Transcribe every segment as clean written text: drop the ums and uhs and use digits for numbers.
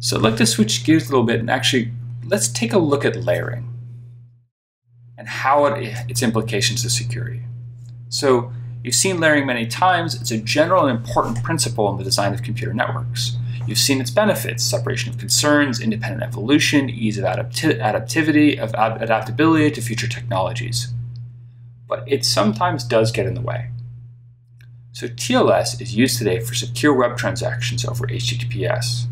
So I'd like to switch gears a little bit and actually let's take a look at layering and how its implications to security. So you've seen layering many times. It's a general and important principle in the design of computer networks. You've seen its benefits: separation of concerns, independent evolution, ease of adaptability to future technologies. But it sometimes does get in the way. So TLS is used today for secure web transactions over HTTPS.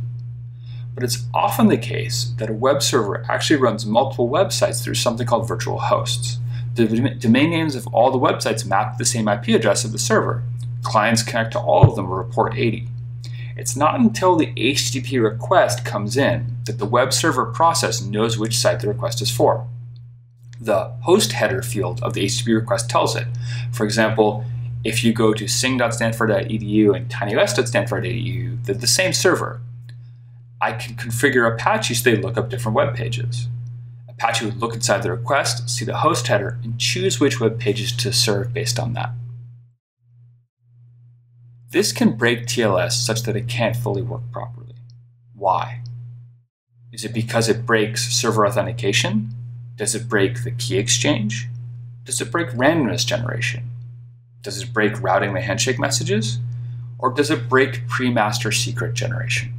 But it's often the case that a web server actually runs multiple websites through something called virtual hosts. The domain names of all the websites map to the same IP address of the server. Clients connect to all of them with port 80. It's not until the HTTP request comes in that the web server process knows which site the request is for. The host header field of the HTTP request tells it. For example, if you go to sing.stanford.edu and tinys.stanford.edu, they're the same server. I can configure Apache so they look up different web pages. Apache would look inside the request, see the host header, and choose which web pages to serve based on that. This can break TLS such that it can't fully work properly. Why? Is it because it breaks server authentication? Does it break the key exchange? Does it break randomness generation? Does it break routing the handshake messages? Or does it break pre-master secret generation?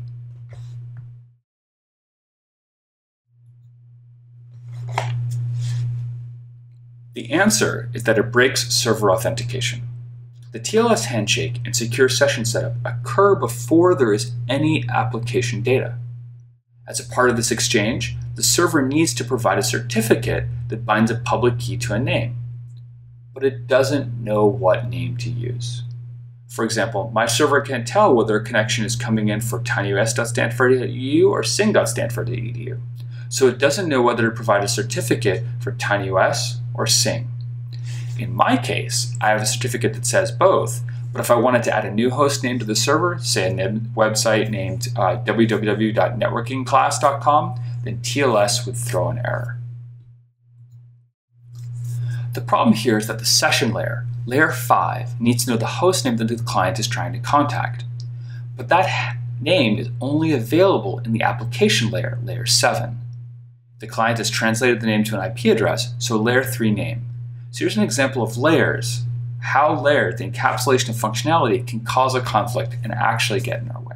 The answer is that it breaks server authentication. The TLS handshake and secure session setup occur before there is any application data. As a part of this exchange, the server needs to provide a certificate that binds a public key to a name, but it doesn't know what name to use. For example, my server can't tell whether a connection is coming in for tinys.stanford.edu or sing.stanford.edu, so it doesn't know whether to provide a certificate for tinys or sing. In my case, I have a certificate that says both, but if I wanted to add a new host name to the server, say a website named www.networkingclass.com, then TLS would throw an error. The problem here is that the session layer, layer 5, needs to know the host name that the client is trying to contact. But that name is only available in the application layer, layer 7. The client has translated the name to an IP address, so layer 3 name. So here's an example of layers, how layered the encapsulation of functionality can cause a conflict and actually get in our way.